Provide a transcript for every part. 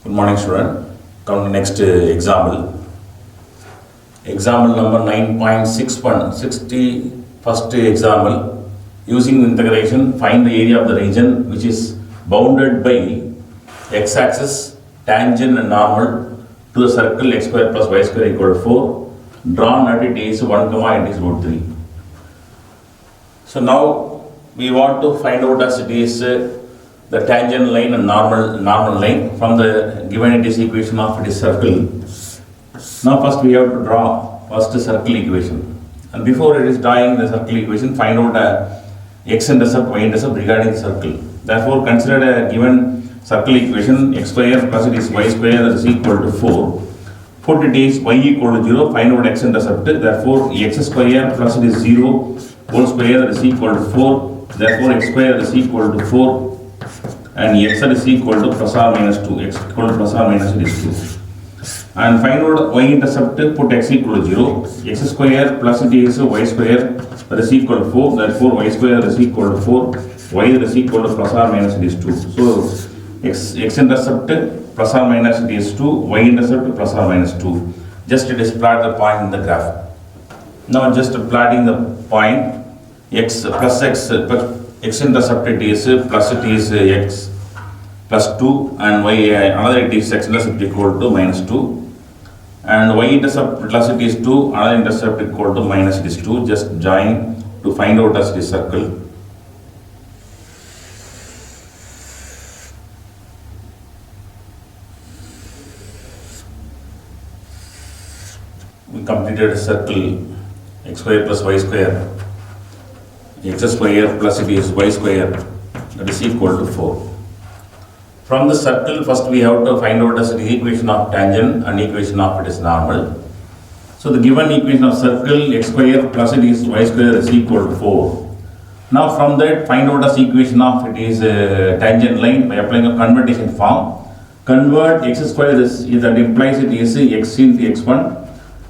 Good morning, student. Come to next example. Example number 9.61, 61st example. Using integration, find the area of the region which is bounded by x-axis, tangent and normal to the circle x square plus y square equal to 4. Drawn at it is 1, it is root 3. So now we want to find out as it is the tangent line and normal line from the given it is equation of it is circle. Now first we have to draw first circle equation, and before it is drawing the circle equation, find out x-intercept, y-intercept regarding the circle. Therefore consider a given circle equation x square plus it is y square is equal to 4. Put it is y equal to 0, find out x-intercept. Therefore x square plus it is 0 whole square is equal to 4. Therefore x square is equal to 4 and x is equal to plus or minus 2. X equal to plus or minus it is 2. And find out y-intercept, put x equal to 0. X square plus it is y square that is equal to 4. Therefore y square is equal to 4. Y is equal to plus or minus it is 2. So x-intercept plus or minus it is 2. Y-intercept plus or minus 2. Just it is plot the point in the graph. Now just plotting the point x plus x-intercept it is plus it is x plus 2 and y another it is x-intercept equal to minus 2 and y-intercept plus it is 2 another intercept equal to minus it is 2. Just join to find out as this circle. We completed a circle x square plus y square, x square plus it is y square that is equal to 4. From the circle first we have to find out as the equation of tangent and equation of it is normal. So the given equation of circle x square plus it is y square is equal to 4. Now from that find out as equation of it is tangent line by applying a conversion form. Convert x square is that implies it is x into x1.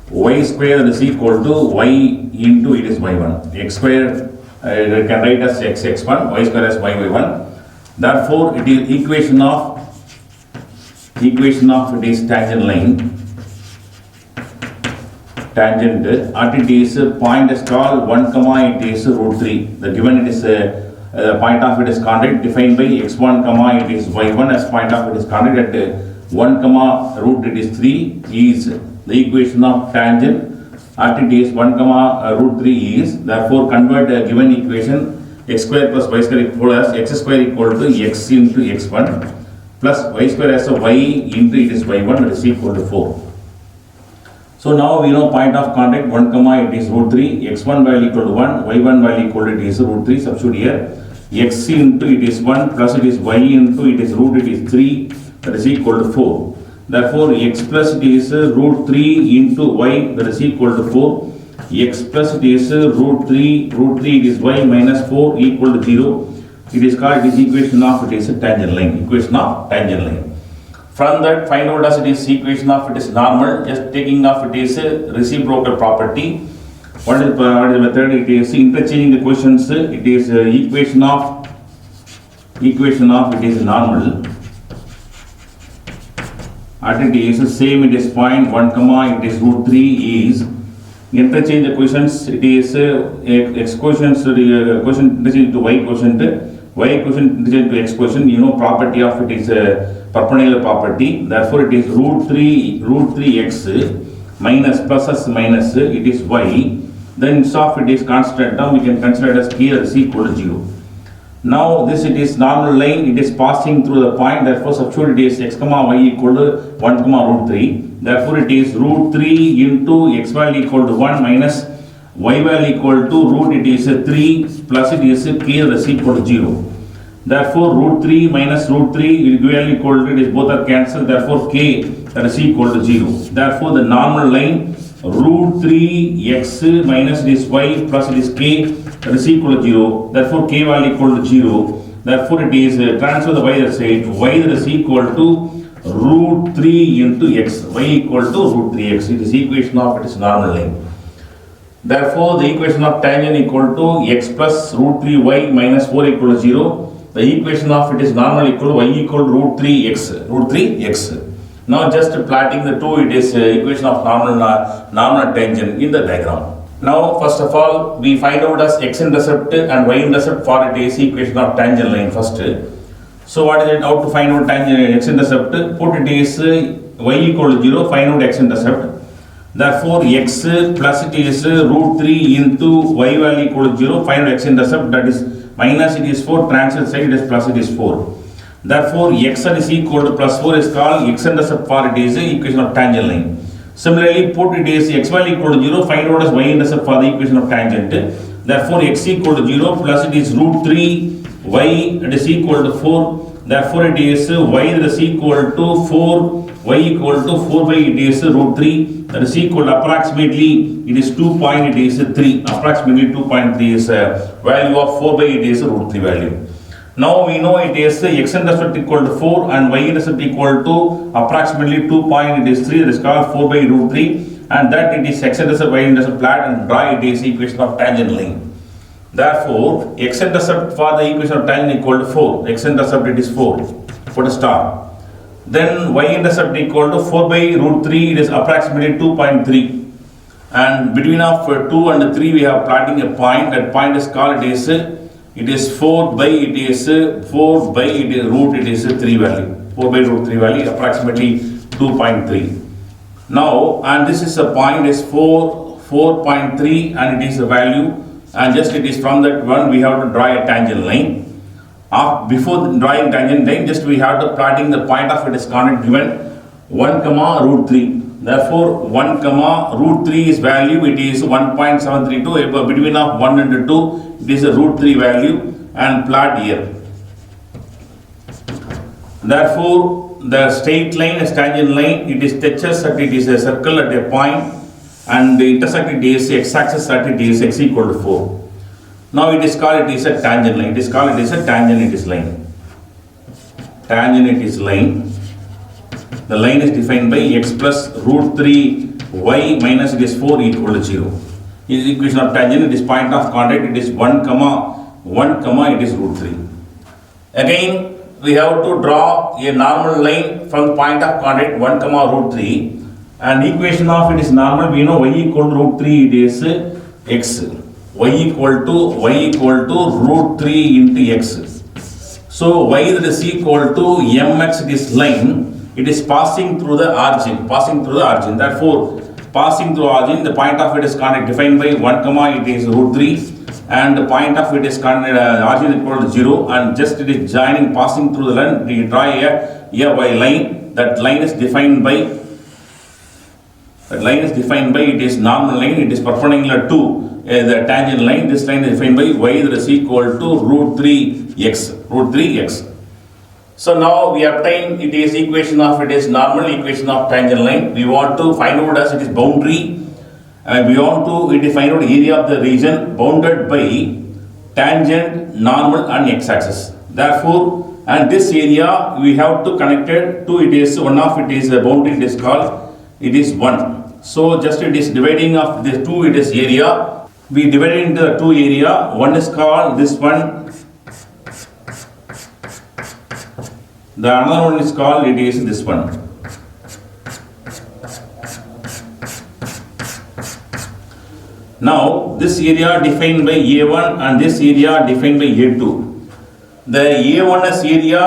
Y square is equal to y into it is y1. X square can write as x1, y square as y1. Therefore it is equation of it is tangent line. Tangent at it is point is called 1, it is root 3. The given it is point of it is contact defined by x1, it is y1 as point of it is contact at 1, root it is 3 is the equation of tangent at it is 1, root 3 is. Therefore convert the given equation x square plus y square equal as x square equal to x into x1 plus y square as a y into it is y1 that is equal to 4. So now we know point of contact 1, it is root 3, x1 value equal to 1, y1 value equal to it is root 3. Substitute here x into it is 1 plus it is y into it is root it is 3 that is equal to 4. Therefore x plus it is root 3 into y that is equal to 4. X plus it is root 3 it is y minus 4 equal to 0. It is called this equation of it is a tangent line. Equation of tangent line. From that find out as it is equation of it is normal. Just taking of it is a reciprocal property. What is the method? It is interchanging the questions. It is equation of it is normal. At it is same it is point 1, it is root 3 is. Interchange the quotients, it is x quotient interchange to y quotient interchange to x quotient. You know property of it is perpendicular property. Therefore it is root 3x minus plus minus it is y. Then instead of it is constant term, we can consider it as here is equal to 0. Now this it is normal line, it is passing through the point. Therefore substitute it is x, y equal to 1, root 3. Therefore it is root 3 into x value equal to 1 minus y value equal to root it is 3 plus it is k that is equal to 0. Therefore root 3 minus root 3 value equal to it is both are cancelled. Therefore k that is equal to 0. Therefore the normal line root 3x minus this y plus it is k that is equal to 0. Therefore k value equal to 0. Therefore it is transfer the y that side, y that is equal to root 3 into x, y equal to root 3x. It is equation of it is normal line. Therefore the equation of tangent equal to x plus root 3y minus 4 equal to 0. the equation of it is normal equal to y equal to root 3x. Now just plotting the two, it is equation of normal tangent in the diagram. Now first of all we find out as x-intercept and y-intercept for it is equation of tangent line first. So what is it? How to find out tangent x-intercept? Put it is y equal to 0, find out x-intercept. Therefore x plus it is root 3 into y value equal to 0, find out x-intercept, that is minus it is 4, transfer side it is plus it is 4. Therefore x is equal to plus 4 is called x-intercept for it is equation of tangent line. Similarly, put it is x value equal to 0, find out as y-intercept for the equation of tangent. Therefore x equal to 0 plus it is root 3 y it is equal to 4. Therefore it is y that is equal to 4, y equal to 4 by it is root 3, that is equal to approximately it is 2.3, approximately 2.3 is value of 4 by it is root 3 value. Now we know it is x-intercept equal to 4 and y-intercept equal to approximately 2.3, that is called 4 by root 3, and that it is x-intercept, y-intercept plot and draw it is equation of tangent line. Therefore, x-intercept for the equation of tangent equal to 4, x-intercept it is 4, put a star. Then y-intercept equal to 4 by root 3, it is approximately 2.3, and between of 2 and 3 we have plotting a point, that point is called it is 4 by it is root it is 3 value, 4 by root 3 value approximately 2.3. Now and this is a point is 4.3 and it is a value, and just it is from that one we have to draw a tangent line. Before drawing tangent line, just we have to plotting the point of it is coordinate given 1 comma root 3. Therefore 1 comma root 3 is value, it is 1.732, between of 1 and 2 it is a root 3 value, and plot here. Therefore the straight line is tangent line, it is touches at it is a circle at a point, and the intersect it is x-axis at it is x equal to 4. Now it is called it is a tangent line, it is called it is a tangent it is line. Tangent it is line. The line is defined by x plus root 3 y minus it is 4 equal to 0. Is equation of tangent, it is point of contact, it is 1 comma it is root 3. Again we have to draw a normal line from the point of contact 1 comma root 3, and equation of it is normal, we know y equal to root 3 it is x, y equal to root 3 into x. So y that is equal to mx, it is line, it is passing through the origin, therefore passing through origin, the point of it is defined by 1 comma it is root 3, and the point of it is origin equal to 0, and just it is joining, passing through the line, we draw a line, that line is defined by it is normal line, it is perpendicular to the tangent line. This line is defined by y that is equal to root 3x. So now we obtain it is equation of it is normal equation of tangent line. We want to find out as it is boundary, and we want to find out area of the region bounded by tangent, normal and x-axis. Therefore, and this area we have to connect it to it is one of it is a boundary, it is called it is 1. So just it is dividing of the two, it is area. We divide into the two area. One is called this one. The another one is called it is this one. Now this area defined by A1 and this area defined by A2. The A1 is area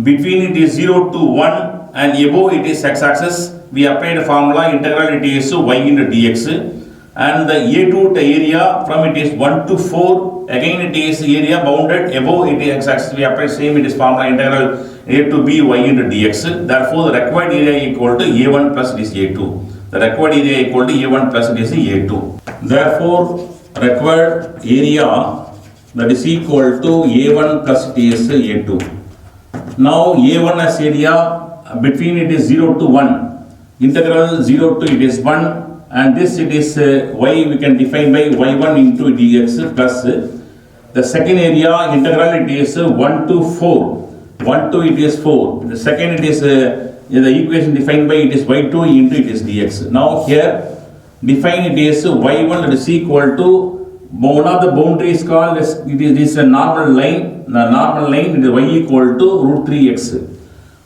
between it is 0 to 1 and above it is x-axis. We applied a formula integral it is y into dx, and the A2 area from it is 1 to 4, again it is area bounded above it is x-axis. We apply same it is formula integral a to b y into dx. Therefore the required area equal to A1 plus it is A2. The required area equal to A1 plus it is A2. Therefore required area that is equal to A1 plus it is A2. Now A1 as area between it is 0 to 1. Integral 0 to it is 1, and this it is y we can define by y1 into dx plus the second area integral it is 1 to 4. 1 to it is 4. The second it is the equation defined by it is y2 into it is dx. Now here define it is y1 that is equal to one of the boundary is called as, it is a normal line. The normal line, it is y equal to root 3x.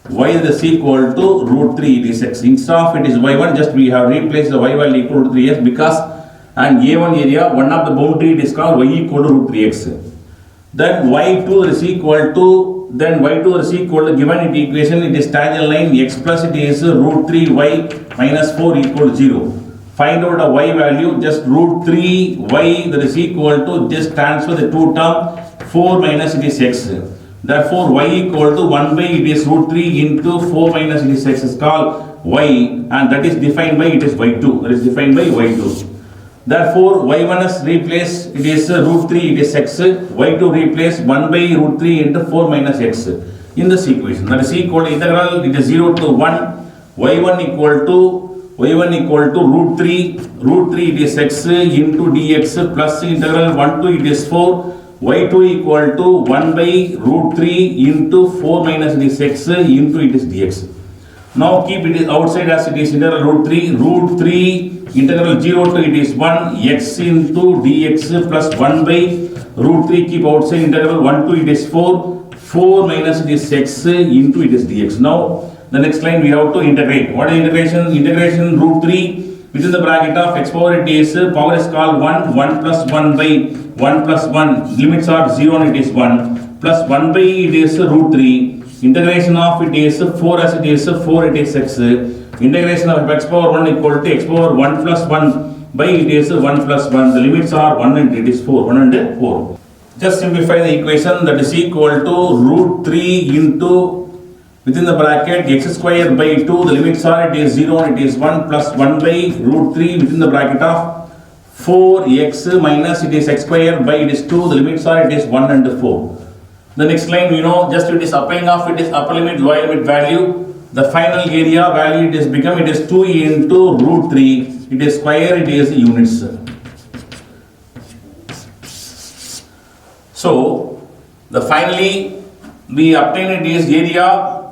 Y is equal to root 3, it is x. Instead of it is y1, just we have replaced the y value equal to 3x because and A1 area, one of the boundary it is called y equal to root 3x. Then y2 is equal to, then y2 is equal to, given it equation, it is tangent line x plus it is root 3y minus 4 equal to 0. Find out a y value, just root 3y that is equal to, just transfer the two term, 4 minus it is x. Therefore, y equal to 1 by it is root 3 into 4 minus it is x is called y, and that is defined by it is y2. That is defined by y2. Therefore, y1 is replaced, it is root 3, it is x. y2 replaced 1 by root 3 into 4 minus x in this equation. That is equal to integral, it is 0 to 1, y1 equal to root 3 it is x into dx plus integral 1 to it is 4. y2 equal to 1 by root 3 into 4 minus it is x into it is dx. Now keep it outside as it is integral root 3 integral 0 to it is 1 x into dx plus 1 by root 3 keep outside integral 1 to it is 4 minus it is x into it is dx. Now the next line we have to integrate. What is integration? Integration root 3 within the bracket of x power it is power is called 1 plus 1 by 1 plus 1 limits are 0 and it is 1 plus 1 by it is root 3 integration of it is 4 as it is 4 it is x integration of x power 1 equal to x power 1 plus 1 by it is 1 plus 1 the limits are 1 and it is 1 and 4. Just simplify the equation that is equal to root 3 into within the bracket x square by 2 the limits are it is 0 and it is 1 plus 1 by root 3 within the bracket of 4x minus it is x square by it is 2 the limits are it is 1 and 4. The next line we know just it is applying of it is upper limit lower limit value. The final area value it is become it is 2 into root 3 it is square it is units. So the finally we obtain it is area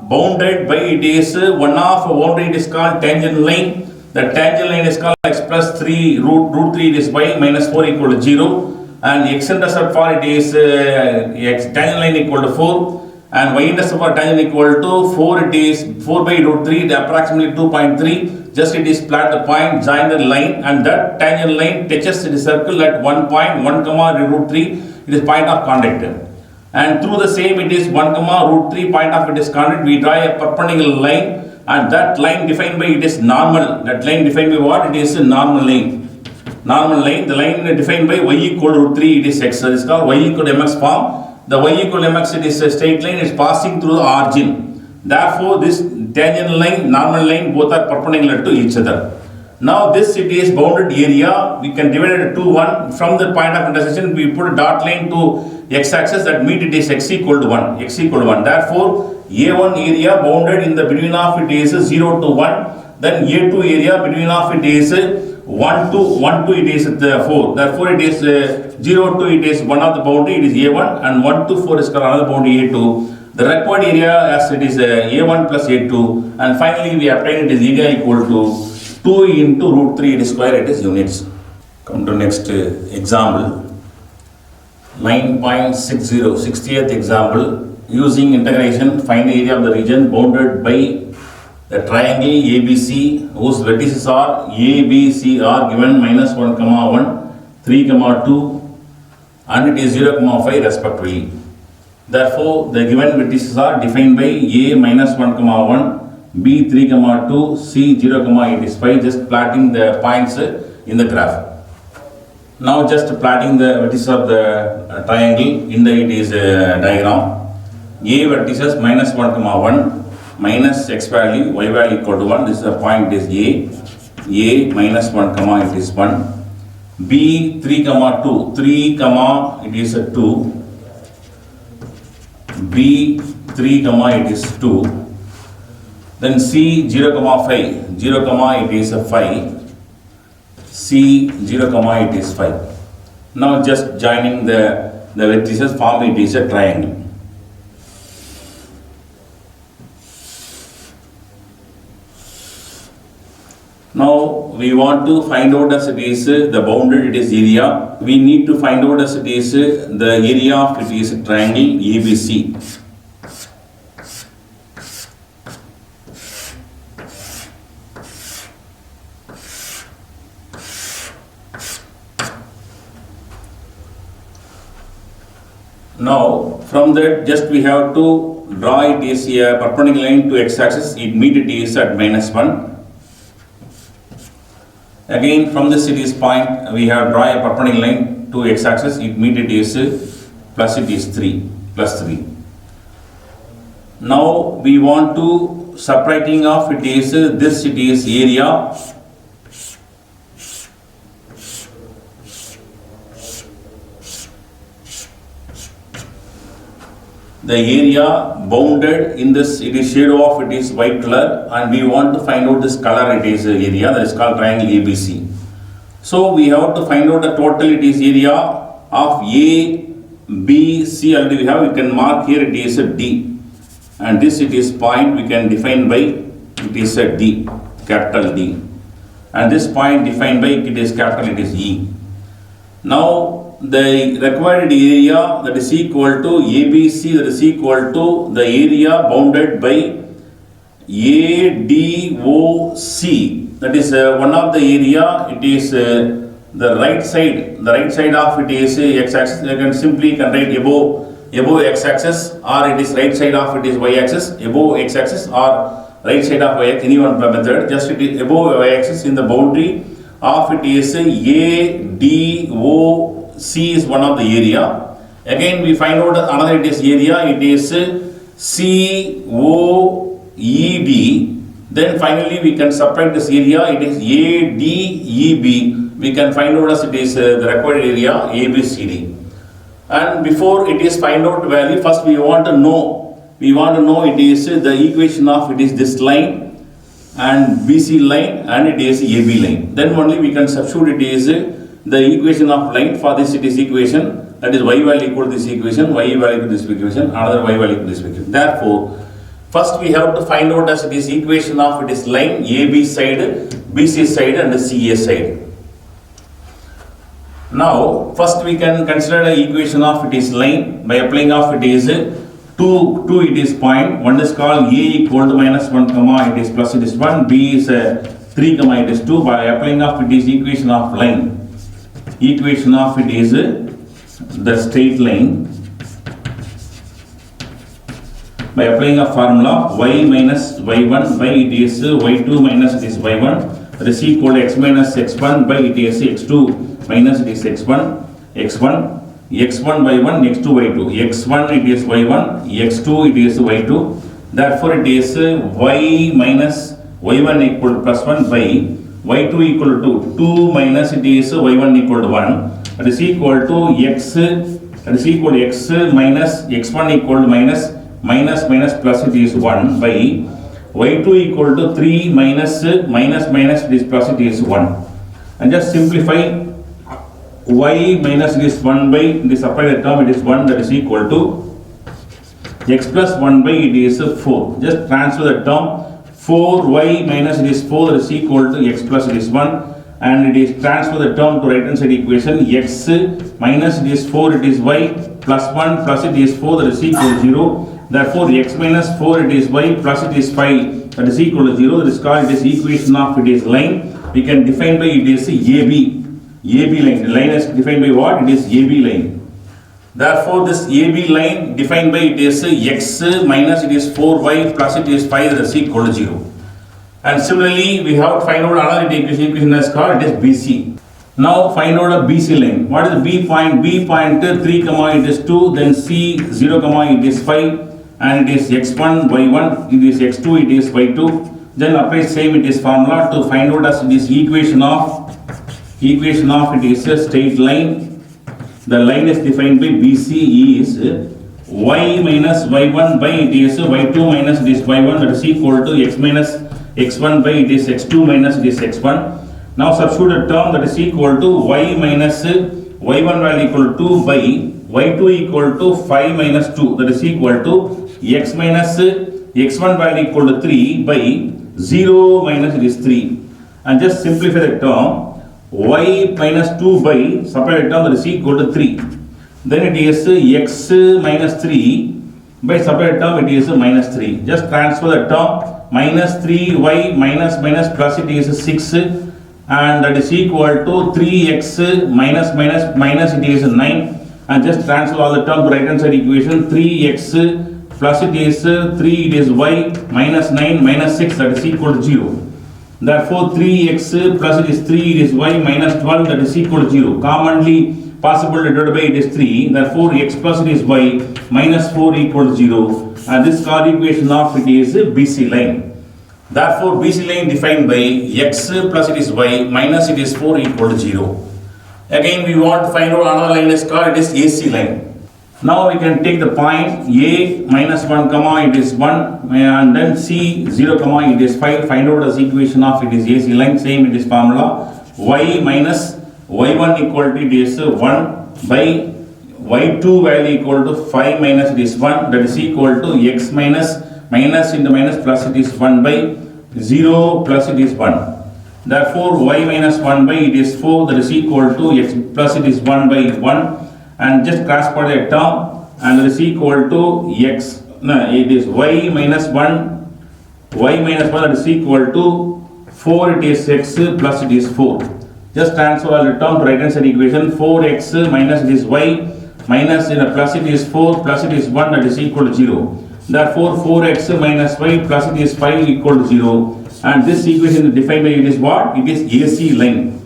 bounded by it is one of boundary it is called tangent line. The tangent line is called x plus 3 root 3 it is y minus 4 equal to 0 and x intercept for it is x tangent line equal to 4 and y intercept for tangent equal to 4 it is 4 by root 3 the approximately 2.3 just it is plot the point join the line and that tangent line touches the circle at 1 point 1 comma root 3 it is point of contact and through the same it is 1 comma root 3 point of it is contact we draw a perpendicular line and that line defined by it is normal. That line defined by what? It is a normal line. Normal line, the line defined by y equal to root 3 it is x. So it is called y equal to mx form. The y equal to mx it is a straight line, it is passing through the origin. Therefore this tangent line, normal line both are perpendicular to each other. Now this it is bounded area, we can divide it into 1. From the point of intersection we put a dot line to x axis that means it is x equal to 1. X equal to 1. Therefore A1 area bounded in the between of it is 0 to 1. Then A2 area between of it is 1 to it is 4. Therefore it is 0 to it is one of the boundary it is A1 and 1 to 4 is called another boundary A2. The required area as it is A1 plus A2 and finally we obtain it is area equal to 2 into root 3 it is square it is units. Come to next example 9.60 60th example. Using integration, find the area of the region bounded by the triangle ABC whose vertices are A, B, C are given minus 1, 1, 3, 2 and it is 0, 5 respectively. Therefore, the given vertices are defined by A minus 1, 1, B 3, 2, C 0, 8 is 5. Just plotting the points in the graph. Now just plotting the vertices of the triangle in the it is diagram. A vertices minus 1, 1 minus x value, y value equal to 1. This is the point is A minus 1, it is 1. B 3, 2, 3, it is 2. B 3, it is 2. Then C 0, 5, 0, it is 5. C 0, it is 5. Now just joining the vertices form it is a triangle. Now we want to find out as it is the bounded it is area. We need to find out as it is the area of it is triangle ABC. Now from that just we have to draw it is a perpendicular line to x-axis. It meet it is at -1. Again from this it is point we have draw a perpendicular line to x-axis. It meet it is plus it is 3 plus 3. Now we want to separating of it is this it is area. The area bounded in this it is shade of it is white color, and we want to find out this color it is area, that is called triangle ABC. So we have to find out the total it is area of A, B, C already we have. We can mark here it is a D, and this it is point we can define by it is a D, capital D, and this point defined by it is capital it is E. Now the required area that is equal to ABC, that is equal to the area bounded by ADOC, that is one of the area. It is the right side of it is x-axis. You can simply write above x-axis, or it is right side of it is y-axis, above x-axis or right side of y-axis, any one method. Just it is above y-axis in the boundary of it is ADOC is one of the area. Again we find out another it is area, it is COED. Then finally we can separate this area, it is ADEB. We can find out as it is the required area ABCD. And before it is find out value, first we want to know it is the equation of it is this line and BC line and it is AB line. Then only we can substitute it is the equation of line. For this it is equation, that is y value equal to this equation, y value to this equation, another y value to this equation. Therefore first we have to find out as it is equation of it is line AB side, BC side and CA side. Now first we can consider the equation of it is line by applying of it is 2 it is point. One is called A equal to -1 comma it is plus it is 1, B is 3 comma it is 2. By applying of it is equation of line, equation of it is the straight line. By applying a formula y minus y1 by it is y2 minus it is y1, that is equal to x minus x1 by it is x2 minus it is x1 x1 x1 y1 x2 y2, x1 it is y1, x2 it is y2. Therefore it is y minus y1 equal to plus 1 by y2 equal to 2 minus it is y1 equal to 1, that is equal to x, that is equal to x minus x1 equal to minus plus it is 1 by y2 equal to 3 minus it is plus it is 1. And just simplify y minus it is 1 by the separated term it is 1, that is equal to x plus 1 by it is 4. Just transfer the term 4y minus it is 4, that is equal to x plus it is 1, and it is transfer the term to right hand side equation. X minus it is 4 it is y plus 1 plus it is 4, that is equal to 0. Therefore x minus 4 it is y plus it is 5, that is equal to 0. That is called it is equation of it is line. We can define by it is AB line. The line is defined by what? It is AB line. Therefore this AB line defined by it is x minus it is 4y plus it is 5, that is equal to 0. And similarly we have to find out another equation is called it is BC. Now find out a BC line. What is the B point? B point 3 comma it is 2, then C 0 comma it is 5, and it is x1 y1, it is x2 it is y2. Then apply same it is formula to find out as it is equation of it is a straight line. The line is defined by BC is y minus y1 by it is y2 minus it is y1, that is equal to x minus x1 by it is x2 minus it is x1. Now substitute a term that is equal to y minus y1 value equal to 2 by y2 equal to 5 minus 2, that is equal to x minus x1 value equal to 3 by 0 minus it is 3. and just simplify the term. Y minus 2 by separate term, that is equal to 3. Then it is x minus 3 by separate term, it is minus 3. Just transfer the term. Minus 3y minus plus it is 6, and that is equal to 3x minus it is 9, and just transfer all the terms to right hand side equation. 3x plus it is 3, it is y minus 9 minus 6, that is equal to 0. Therefore 3x plus it is 3, it is y minus 12, that is equal to 0. Commonly possible divided by it is 3. Therefore x plus it is y minus 4 equal to 0. And this is called equation of it is BC line. Therefore BC line defined by x plus it is y minus it is 4 equal to 0. Again we want to find out another line is called it is AC line. Now we can take the point A minus 1 comma it is 1, and then C 0 comma it is 5. Find out as equation of it is AC line. Same it is formula. Y minus y1 equal to it is 1 by y2 value equal to 5 minus it is 1, that is equal to x minus into minus plus it is 1 by 0 plus it is 1. Therefore y minus 1 by it is 4, that is equal to x plus it is 1 by 1, and just cross product a term, and that is equal to x, no, it is y minus 1 that is equal to 4, it is x plus it is 4. Just transfer all the term to right hand side equation. 4x minus it is y minus in a plus it is 4 plus it is 1, that is equal to 0. Therefore 4x minus y plus it is 5 equal to 0. And this equation is defined by it is what? It is AC line.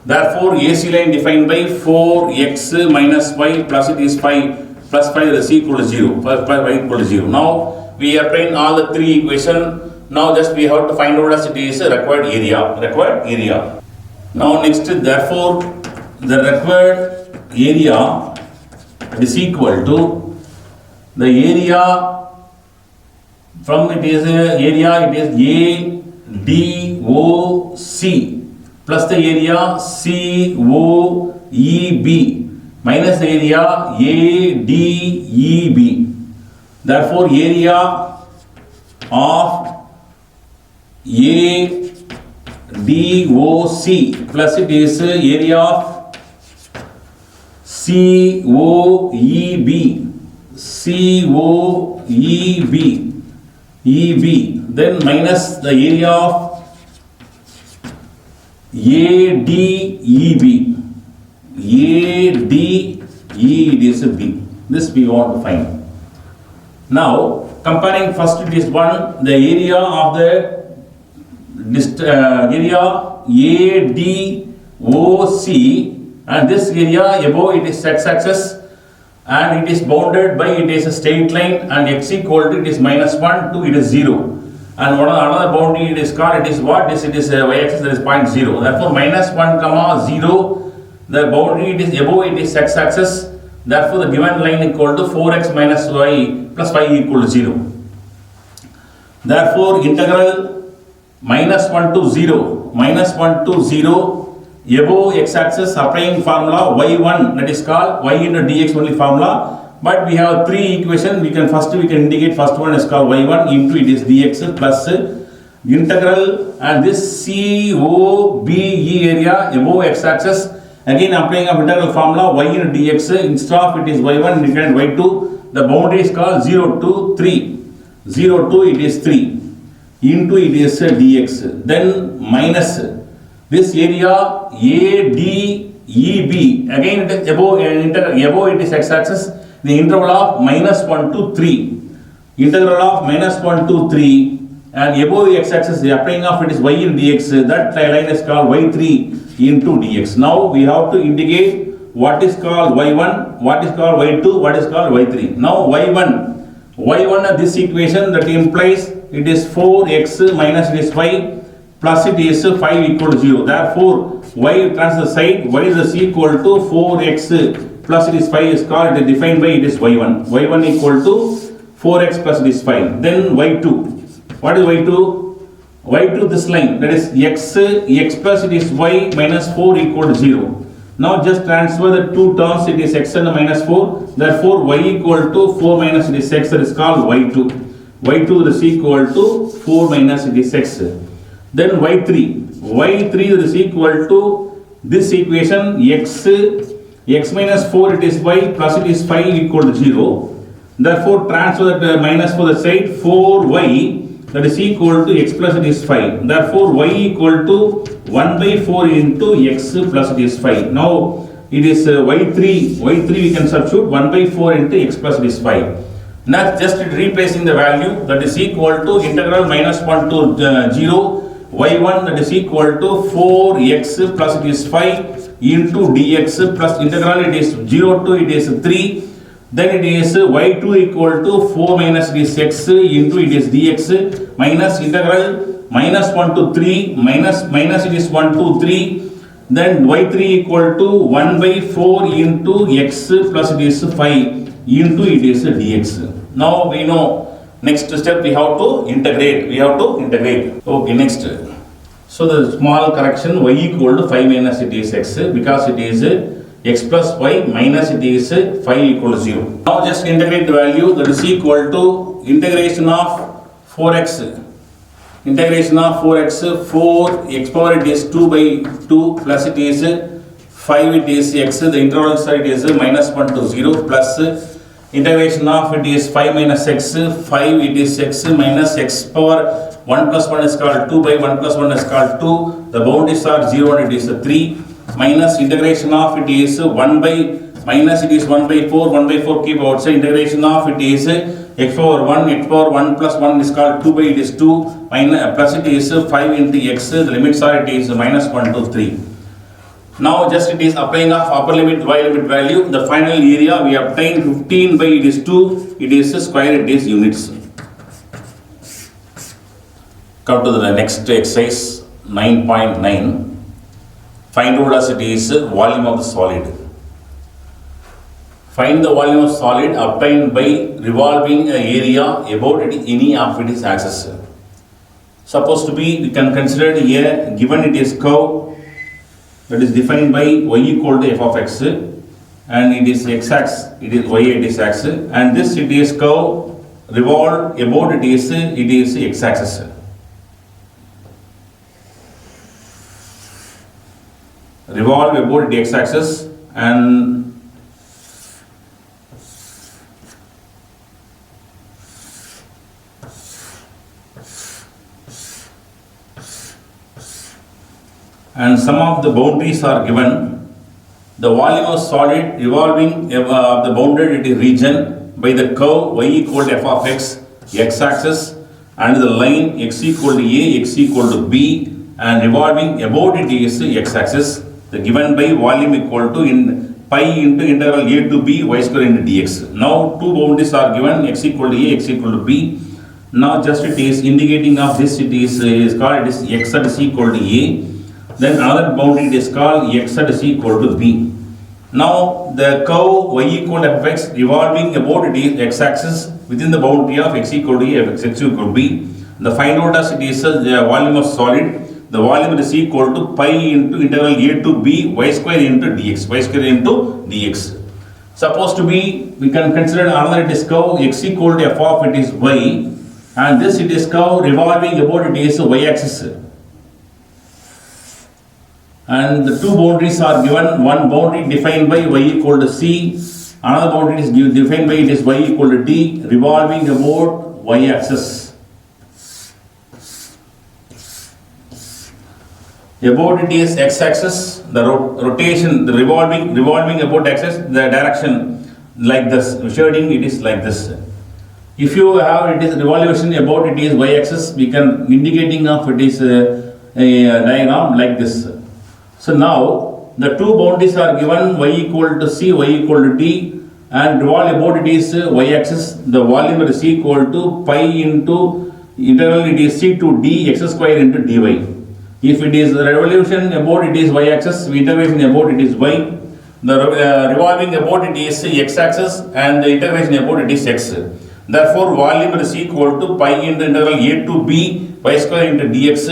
Therefore AC line defined by 4x minus y plus it is 5 plus 5, that is equal to 0. Plus y equal to 0. Now we are applying all the three equations. Now just we have to find out as it is required area. Now next, therefore the required area is equal to the area from it is area, it is ADOC plus the area COEB minus the area ADEB. Therefore area of ADOC plus it is area of COEB, then minus the area of ADEB. It is a B. This we want to find. Now comparing first it is one, the area of the area ADOC, and this area above it is x-axis, and it is bounded by it is a straight line, and x equal to it is minus 1 to it is 0, and another boundary it is called it is what? It is y-axis, that is 0.0. Therefore minus 1 comma 0, the boundary it is above it is x-axis. Therefore the given line equal to 4x minus y plus 5 equal to 0. Therefore integral minus 1 to 0 above x-axis, applying formula y1, that is called y into dx only formula. But we have three equations. We can indicate first one is called y1 into it is dx plus integral, and this COBE area above x-axis. Again applying of integral formula y into dx, instead of it is y1 and y2, the boundary is called 0 to 3. 0 to it is 3 into it is dx. Then minus this area ADEB, again it is above it is x-axis, the interval of minus 1 to 3. Integral of minus 1 to 3, and above x-axis the applying of it is y in dx, that line is called y3 into dx. Now we have to indicate what is called y1, what is called y2, what is called y3. Now y1 of this equation, that implies it is 4x minus it is y plus it is 5 equal to 0. Therefore y transfer side, y is equal to 4x plus it is 5 is called, it is defined by it is y1 equal to 4x plus it is 5. Then y2, what is y2? Y2, this line, that is x plus it is y minus 4 equal to 0. Now just transfer the two terms, it is x and minus 4. Therefore y equal to 4 minus it is x, that is called y2 is equal to 4 minus it is x. Then y3 y3 is equal to this equation x minus 4 it is y plus it is 5 equal to 0. Therefore transfer that minus for the side 4y that is equal to x plus it is 5. Therefore y equal to 1 by 4 into x plus it is 5. Now it is y3 we can substitute 1 by 4 into x plus it is 5. Now just replacing the value that is equal to integral minus 1 to 0 y1 that is equal to 4x plus it is 5 into dx plus integral it is 0 to it is 3. Then it is y2 equal to 4 minus it is x into it is dx minus integral minus 1 to 3 minus it is 1 to 3. Then y3 equal to 1 by 4 into x plus it is 5 into it is dx. Now we know next step we have to integrate. Okay, next. So the small correction y equal to 5 minus it is x because it is x plus y minus it is 5 equal to 0. Now just integrate the value that is equal to integration of 4x. Integration of 4x, 4x power it is 2 by 2 plus it is 5 it is x, the interval side is minus 1 to 0 plus integration of it is 5 minus x, 5 it is x minus x power 1 plus 1 is called 2 by 1 plus 1 is called 2. The boundaries are 0 and it is 3 minus integration of it is 1 by minus it is 1 by 4, 1 by 4 keep outside. Integration of it is x power 1 plus 1 is called 2 by it is 2 minus plus it is 5 into x, the limits are it is minus 1 to 3. Now just it is applying of upper limit y limit value. The final area we obtain 15 by it is 2, it is square it is units. Come to the next exercise 9.9. Find velocity is volume of the solid. Find the volume of solid obtained by revolving an area about any of its axis. Supposed to be, we can consider here given it is curve that is defined by y equal to f of x and it is x-axis, it is y axis and this it is curve revolved about it is x-axis. Revolve about the x-axis and some of the boundaries are given. The volume of solid revolving the bounded region by the curve y equal to f of x, x-axis and the line x equal to a, x equal to b and revolving about it is x-axis. The given by volume equal to in pi into integral a to b y square into dx. Now two boundaries are given x equal to a, x equal to b. Now just it is indicating of this it is called it is x that is equal to a. Then another boundary it is called x that is equal to b. Now the curve y equal to f x revolving about it is x-axis within the boundary of x equal to a, x equal to b. The find out as it is the volume of solid. The volume is equal to pi into integral a to b y square into dx, y square into dx. Supposed to be, we can consider another it is curve x equal to f of it is y and this it is curve revolving about it is y axis. And the two boundaries are given, one boundary defined by y equal to c, another boundary is defined by it is y equal to d revolving about y axis. About it is x-axis, the rotation, the revolving about axis, the direction like this, shading it is like this. If you have it is revolution about it is y-axis, we can indicating of it is a diagram like this. So now the two boundaries are given y equal to c, y equal to d and revolve about it is y-axis. The volume is equal to pi into integral it is c to d x square into dy. If it is revolution about it is y-axis, integration about it is y. The revolving about it is x-axis and the integration about it is x. Therefore, volume is equal to pi into integral a to b y square into dx.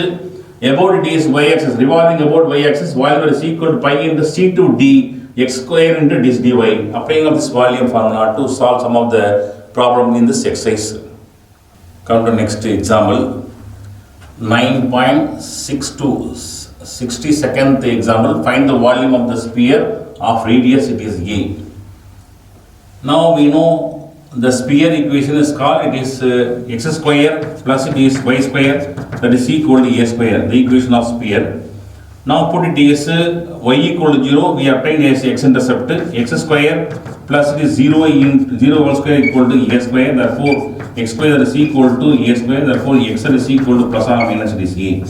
About it is y-axis, revolving about y-axis, volume is equal to pi into c to d x square into this dy. Applying of this volume formula to solve some of the problem in this exercise. Come to next example. 9.62 62nd example, find the volume of the sphere of radius it is A. Now we know the sphere equation is called, it is x square plus it is y square, that is equal to a square, the equation of sphere. Now put it as y equal to 0, we obtain as x-intercept, x square plus it is 0 in 0 whole square equal to a square, therefore x square is equal to a square, therefore x is equal to plus or minus it is a.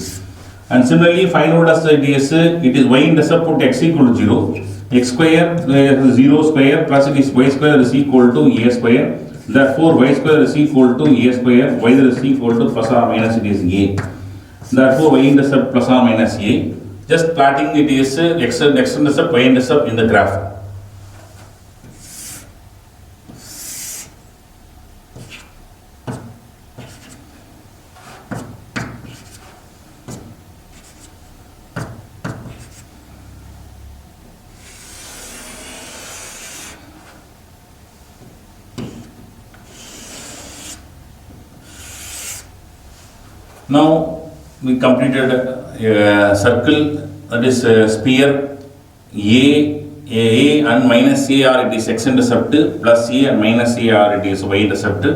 And similarly find out as it is y-intercept, put x equal to 0, x square 0 square plus it is y square is equal to a square, therefore y square is equal to a square, y is equal to plus or minus it is a, therefore y-intercept plus or minus a. Just plotting it is x-intercept, y-intercept in the graph. Now we completed a circle, that is a sphere A and minus A are it is x-intercept, plus A and minus A are it is y-intercept.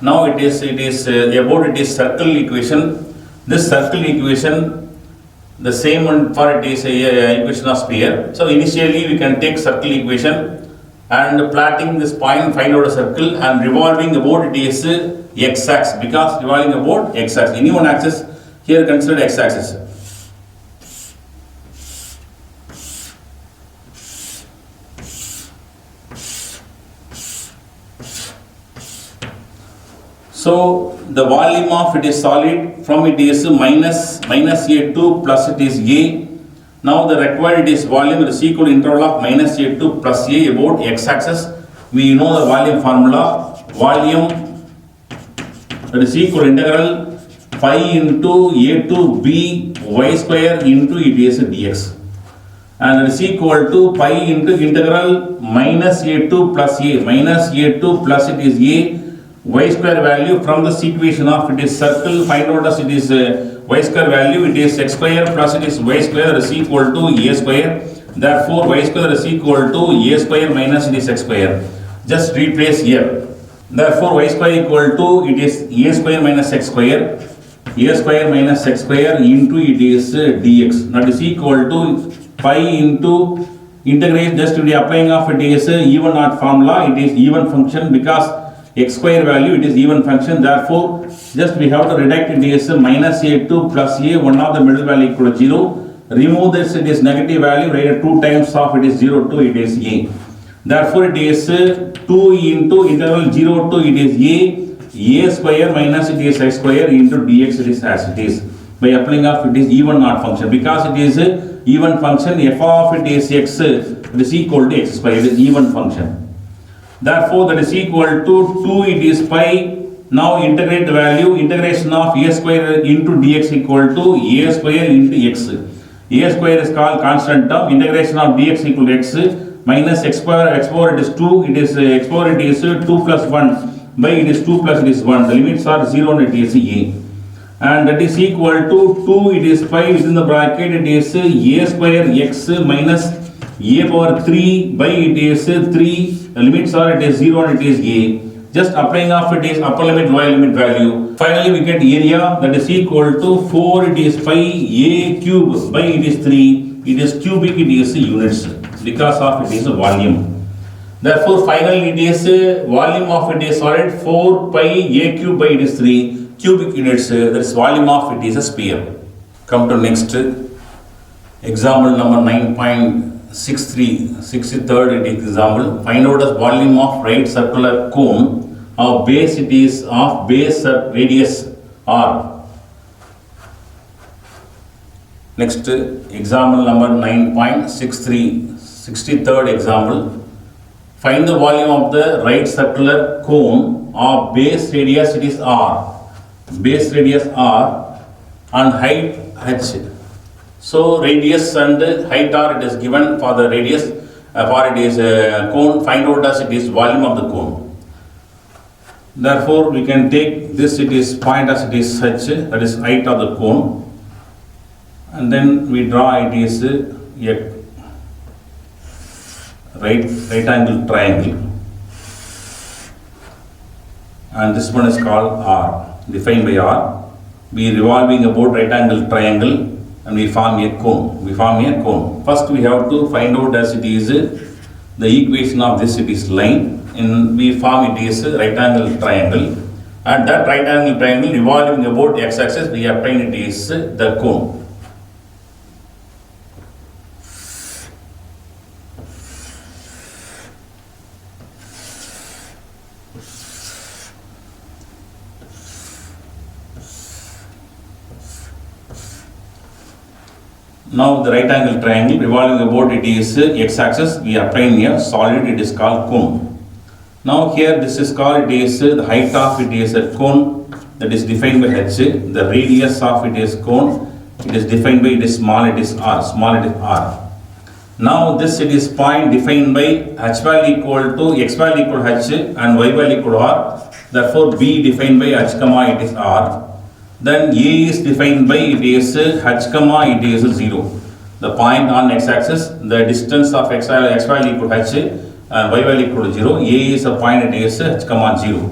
Now it is about it is circle equation. This circle equation, the same one for it is a equation of sphere. So initially we can take circle equation and plotting this point, find out a circle and revolving about it is x-axis, because revolving about x-axis, any one axis, here consider x-axis. So the volume of it is solid, from it is minus A2 plus it is A. Now the required it is volume is equal to interval of minus A2 plus A about x-axis. We know the volume formula, volume that is equal to integral pi into A to B y square into it is dx, and it is equal to pi into integral minus A2 plus A, minus A2 plus it is A y square value from the equation of it is circle, find out as it is y square value, it is x square plus it is y square is equal to a square, therefore y square is equal to a square minus it is x square. Just replace here. Therefore y square equal to it is a square minus x square into it is dx, that is equal to pi into integrate, just to be applying of it is even odd formula, it is even function, because x square value it is even function, therefore just we have to redact it is minus a2 plus a, one of the middle value equal to 0, remove this it is negative value, write 2 times of it is 0 to it is a, therefore it is 2 into integral 0 to it is a square minus it is x square into dx, it is as it is, by applying of it is even odd function, because it is even function, f of it is x, it is equal to x square, it is even function. Therefore that is equal to 2 it is pi. Now integrate the value, integration of a square into dx equal to a square into x. A square is called constant term, integration of dx equal to x minus x power it is 2, it is x power it is 2 plus 1 by it is 2 plus it is 1, the limits are 0 and it is a, and that is equal to 2 it is pi within the bracket it is a square x minus a power 3 by it is 3, the limits are it is 0 and it is a. Just applying of it is upper limit lower limit value. Finally we get area that is equal to 4 it is pi a cube by it is 3, it is cubic it is units, because of it is a volume. Therefore finally it is volume of it is solid 4 pi a cube by it is 3 cubic units, that is volume of it is a sphere. Come to next example number 63rd example. Find out the volume of right circular cone of base it is of base radius r. Next example number 63rd example. Find the volume of the right circular cone of base radius it is r, base radius r and height h. So radius and height r it is given for the radius, for it is cone, find out as it is volume of the cone. Therefore we can take this, it is point as it is h, that is height of the cone, and then we draw it is a right angle triangle, and this one is called R, defined by R. We are revolving about right angle triangle and we form a cone. First we have to find out as it is the equation of this, it is line, and we form it is a right angle triangle, and that right angle triangle revolving about x-axis, we obtain it is the cone. Now the right angle triangle revolving about it is x-axis, we obtain a solid, it is called cone. Now here this is called, it is the height of it is a cone, that is defined by h. The radius of it is cone, it is defined by, it is small, it is r, Now this, it is point defined by h value equal to x value equal to h and y value equal to r. Therefore b defined by h comma it is r. Then a is defined by it is h comma it is 0. The point on x-axis, the distance of x value equal to h and y value equal to 0. A is a point, it is h comma 0.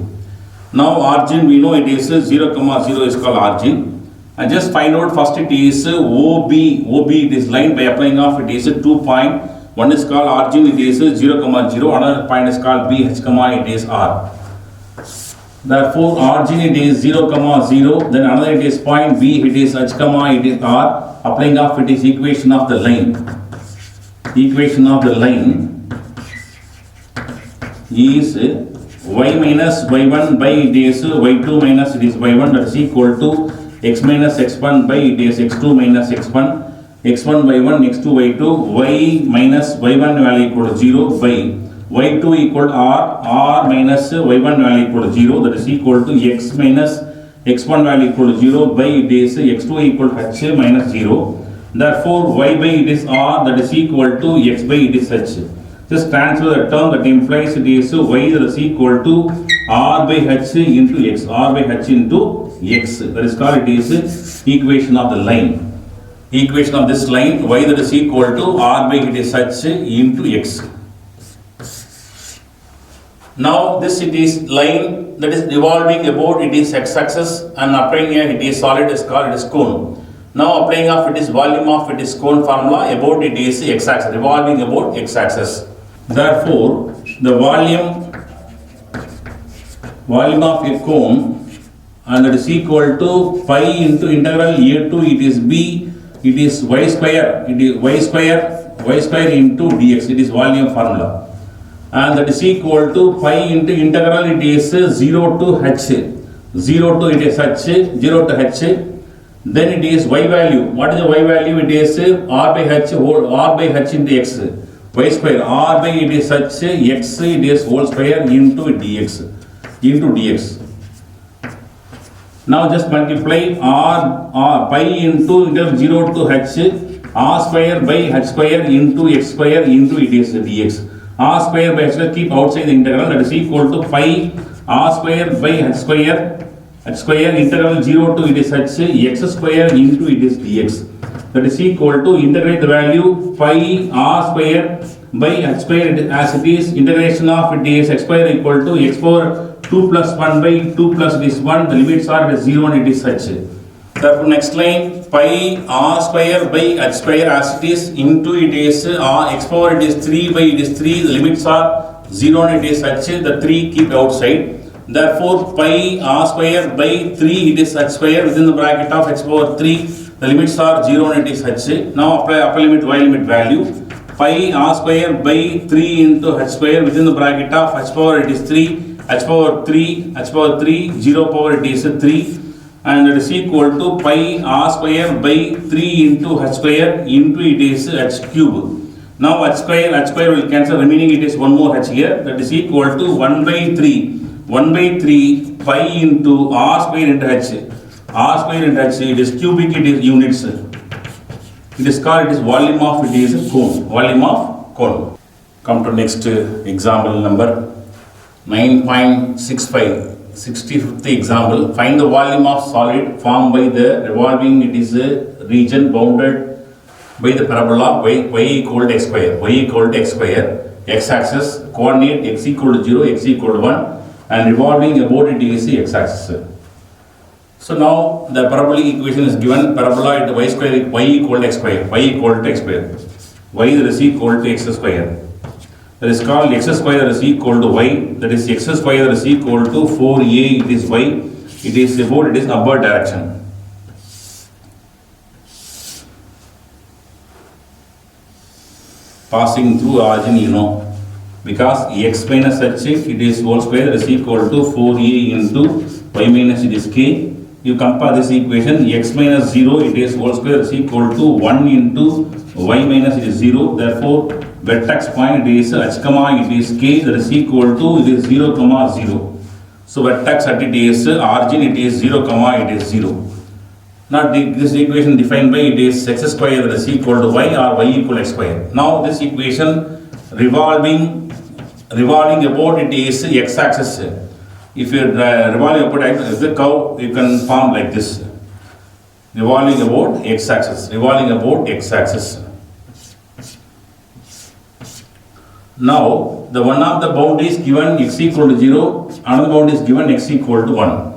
Now origin, we know it is 0 comma 0 is called origin. And just find out first it is OB it is line by applying of it is 2 point. One is called origin, it is 0 comma 0. Another point is called B, h comma it is r. Therefore origin it is 0 comma 0, then another it is point B, it is h comma it is r. Applying of it is equation of the line. Equation of the line is y minus y1 by it is y2 minus it is y1, that is equal to x minus x1 by it is x2 minus x1, x1 by 1, x2 by 2, y minus y1 value equal to 0 by y2 equal to r minus y1 value equal to 0, that is equal to x minus x1 value equal to 0 by it is x2 equal to h minus 0. Therefore y by it is r, that is equal to x by it is h. Just transfer the term, that implies it is y, that is equal to r by h into x, r by h into x. That is called, it is equation of the line. Equation of this line, y that is equal to r by it is h into x. Now this, it is line that is revolving about it is x-axis, and applying here it is solid, is called it is cone. Now applying of it is volume of it is cone formula, about it is x-axis, revolving about x-axis. Therefore the volume of a cone, and that is equal to pi into integral a to it is b, it is y square, it is y square into dx, it is volume formula. And that is equal to pi into integral it is 0 to h, 0 to it is h, 0 to h. Then it is y value. What is the y value? It is r by h into x, y square, r by it is h, x it is whole square into dx. Now just multiply r pi into integral 0 to h, r square by h square into x square into it is dx. R square by h square, keep outside the integral, that is equal to pi r square by h square integral 0 to it is h, x square into it is dx. That is equal to, integrate the value pi r square by h square as it is, integration of it is x square equal to x power 2 plus 1 by 2 plus it is 1, the limits are it is 0 and it is h. Therefore next line, pi r square by h square as it is into it is x power it is 3 by it is 3, the limits are 0 and it is h, the 3 keep outside. Therefore pi r square by 3 it is h square within the bracket of x power 3, the limits are 0 and it is h. Now apply upper limit y limit value, pi r square by 3 into h square within the bracket of h power it is 3, h power 3, 0 power it is 3, and it is equal to pi r square by 3 into h square into it is h cube. Now h square will cancel, remaining it is one more h here, that is equal to 1 by 3 pi into r square into h. R square into h, it is cubic, it is units. It is called, it is volume of it is cone. Volume of cone. Come to next example number 9.65. 65th example. Find the volume of solid formed by the revolving it is region bounded by the parabola y equal to x square, y equal to x square, x-axis, coordinate x equal to 0, x equal to 1, and revolving about it is the x-axis. So now the parabolic equation is given, parabola at y square, y equal to x square, y equal to x square, y is equal to x square. That is called x square is equal to y, that is x square is equal to 4a, it is y, it is about, it is upward direction. Passing through origin, you know, because x minus h, it is whole square is equal to 4a into y minus it is k. You compare this equation, x minus 0, it is whole square is equal to 1 into y minus it is 0. Therefore, vertex point it is h comma it is k, that is equal to it is 0 comma 0. So vertex at it is origin it is 0 comma it is 0. Now this equation defined by it is x square that is equal to y or y equal to x square. Now this equation revolving about it is x axis. If you revolving about x, the curve you can form like this. Revolving about x axis. Revolving about x axis. Now the one of the boundaries given x equal to 0, another boundary is given x equal to 1.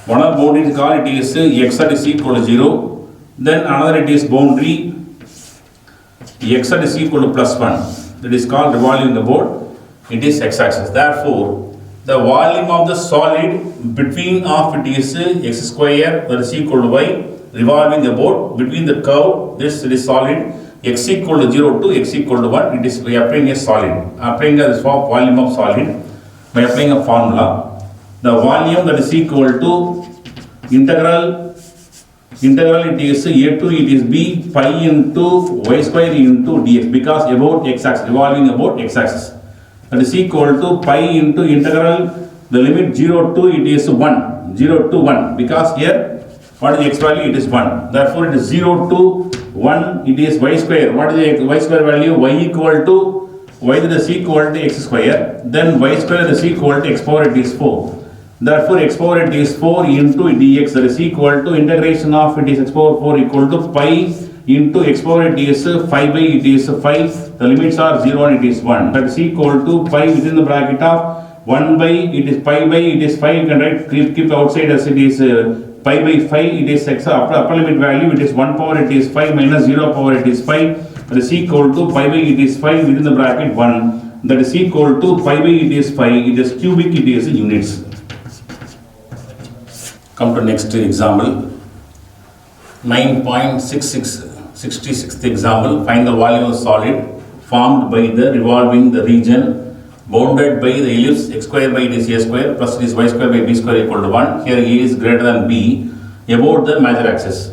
One of the boundaries called it is x at is equal to 0. Then another it is boundary x at is equal to plus 1. That is called revolving about it is x axis. Therefore, the volume of the solid between of it is x square that is equal to y, revolving about between the curve this it is solid x equal to 0 to x equal to 1, it is we are applying a solid, applying a volume of solid by applying a formula. The volume that is equal to integral it is a to it is b pi into y square into dx, because about x axis, revolving about x axis, that is equal to pi into integral the limit 0 to it is 1, 0 to 1, because here what is the x value, it is 1. Therefore it is 0 to 1, it is y square. What is the y square value? Y equal to y that is equal to x square, then y square is equal to x power it is 4. Therefore x power it is 4 into dx, that is equal to integration of it is x power 4 equal to pi into x power it is 5 by it is 5. The limits are 0 and it is 1. That is equal to pi within the bracket of 1 by it is pi by it is 5. You can write keep outside as it is pi by 5. It is x upper limit value. It is 1 power it is 5 minus 0 power it is 5. That is equal to pi by it is 5 within the bracket 1. That is equal to pi by it is 5. It is cubic. It is units. Come to next example. 66th example. Find the volume of solid formed by the revolving the region bounded by the ellipse x square by it is a square plus it is y square by b square equal to 1. Here a is greater than b about the major axis.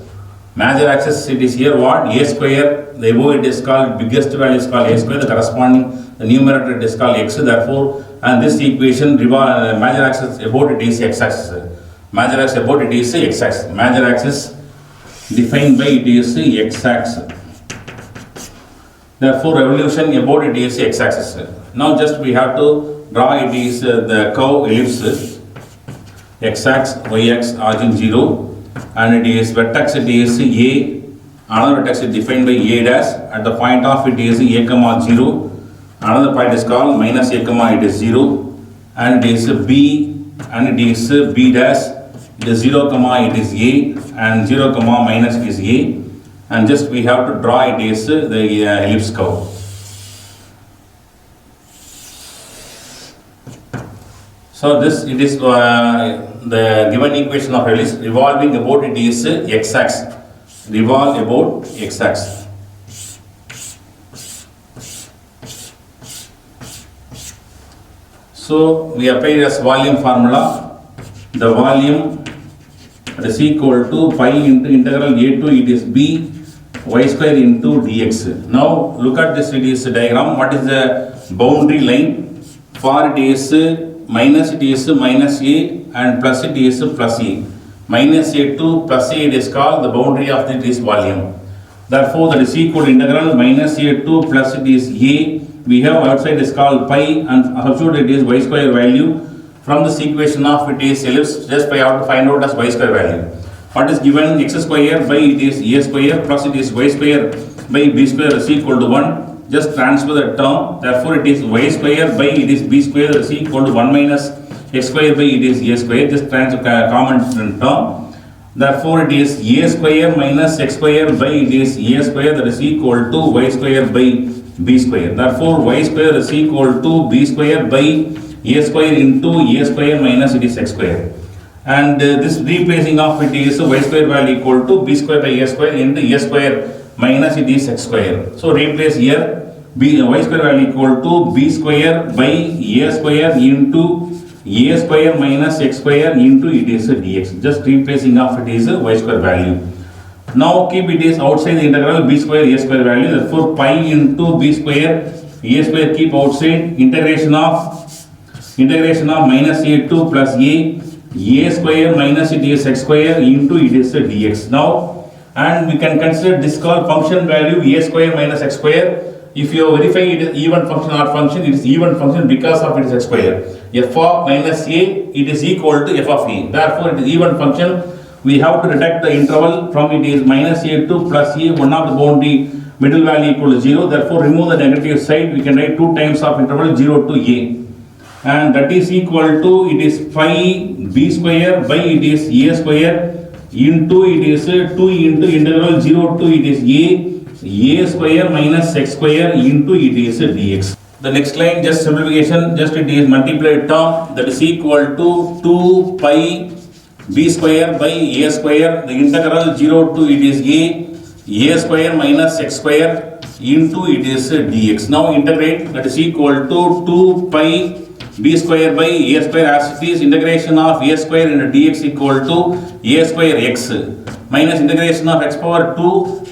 Major axis it is here what? A square. The above it is called biggest value is called a square. The corresponding the numerator it is called x. Therefore, and this equation major axis about it is x axis. Major axis about it is x axis. Major axis defined by it is x axis. Therefore, revolution about it is x axis. Now just we have to draw it is the curve ellipse x axis, y axis, origin 0, and it is vertex it is a, another vertex is defined by a dash, at the point of it is a comma 0, another point is called minus a comma it is 0, and it is b, and it is b dash, it is 0 comma it is a, and 0 comma minus it is a, and just we have to draw it is the ellipse curve. So this it is the given equation of ellipse revolving about it is x axis. Revolve about x axis. So we apply as volume formula. The volume is equal to pi into integral a to it is b y square into dx. Now look at this, it is diagram. What is the boundary line? For it is minus it is minus a and plus it is plus a. Minus a to plus a it is called the boundary of this volume. Therefore that is equal to integral minus a to plus it is a. We have outside is called pi and substitute it is y square value. From this equation of it is ellipse, just we have to find out as y square value. What is given? X square by it is a square plus it is y square by b square is equal to 1. Just transfer the term. Therefore, it is y square by it is b square is equal to 1 minus x square by it is a square. Just transfer common term. Therefore, it is a square minus x square by it is a square that is equal to y square by b square. Therefore, y square is equal to b square by a square into a square minus it is x square. And this replacing of it is y square value equal to b square by a square into a square minus it is x square. So replace here y square value equal to b square by a square into a square minus x square into it is dx. Just replacing of it is y square value. Now keep it is outside the integral b square a square value. Therefore pi into b square a square keep outside. Integration of minus a2 plus a square minus it is x square into it is dx. Now, and we can consider this called function value a square minus x square. If you verify it is even function or function, it is even function because of its x square. F of minus a, it is equal to f of a. Therefore, it is even function. We have to redact the interval from it is minus a to plus a, one of the boundary middle value equal to 0. Therefore, remove the negative side. We can write 2 times of interval 0 to a. And that is equal to it is phi b square by it is a square into it is 2 into integral 0 to it is a square minus x square into it is dx. The next line just simplification, just it is multiplied term that is equal to 2 pi b square by a square, the integral 0 to it is a square minus x square into it is dx. Now integrate, that is equal to 2 pi b square by a square as it is integration of a square into dx equal to a square x minus integration of x power 2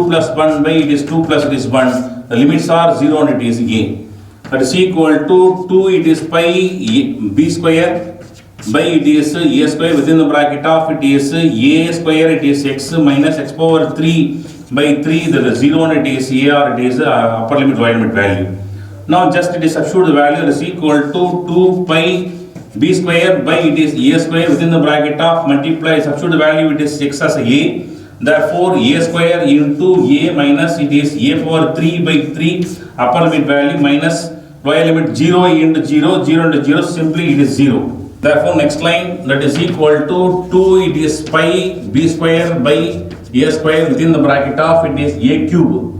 plus 1 by it is 2 plus it is 1. The limits are 0 and it is a. That is equal to 2 it is pi b square by it is a square within the bracket of it is a square it is x minus x power 3 by 3, that is 0 and it is a or it is upper limit lower limit value. Now just it is substitute the value that is equal to 2 pi b square by it is a square within the bracket of multiply substitute the value it is x as a. Therefore a square into a minus it is a power 3 by 3 upper limit value minus lower limit 0 into 0, 0 into 0, simply it is 0. Therefore next line that is equal to 2 it is pi b square by a square within the bracket of it is a cube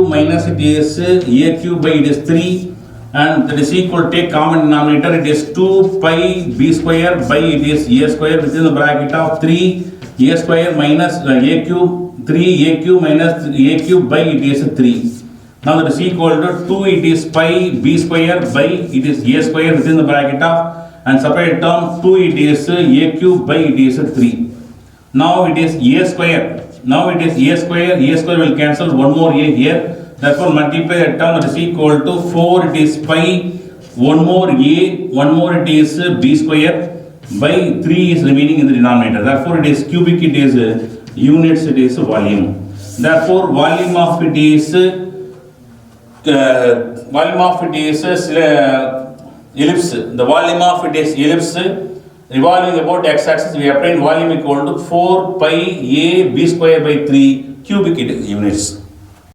minus it is a cube by it is 3, and that is equal, take common denominator, it is 2 pi b square by it is a square within the bracket of 3 a square minus a cube 3 a cube minus a cube by it is 3. Now that is equal to 2 it is pi b square by it is a square within the bracket of, and separate term 2 it is a cube by it is 3. Now it is a square. Now it is a square will cancel, one more a here. Therefore multiply the term that is equal to 4 it is pi, one more a, one more it is b square by 3 is remaining in the denominator. Therefore it is cubic, it is units, it is volume. Therefore volume of it is ellipse. The volume of it is ellipse revolving about x-axis. We obtain volume equal to 4 pi a b square by 3 cubic units.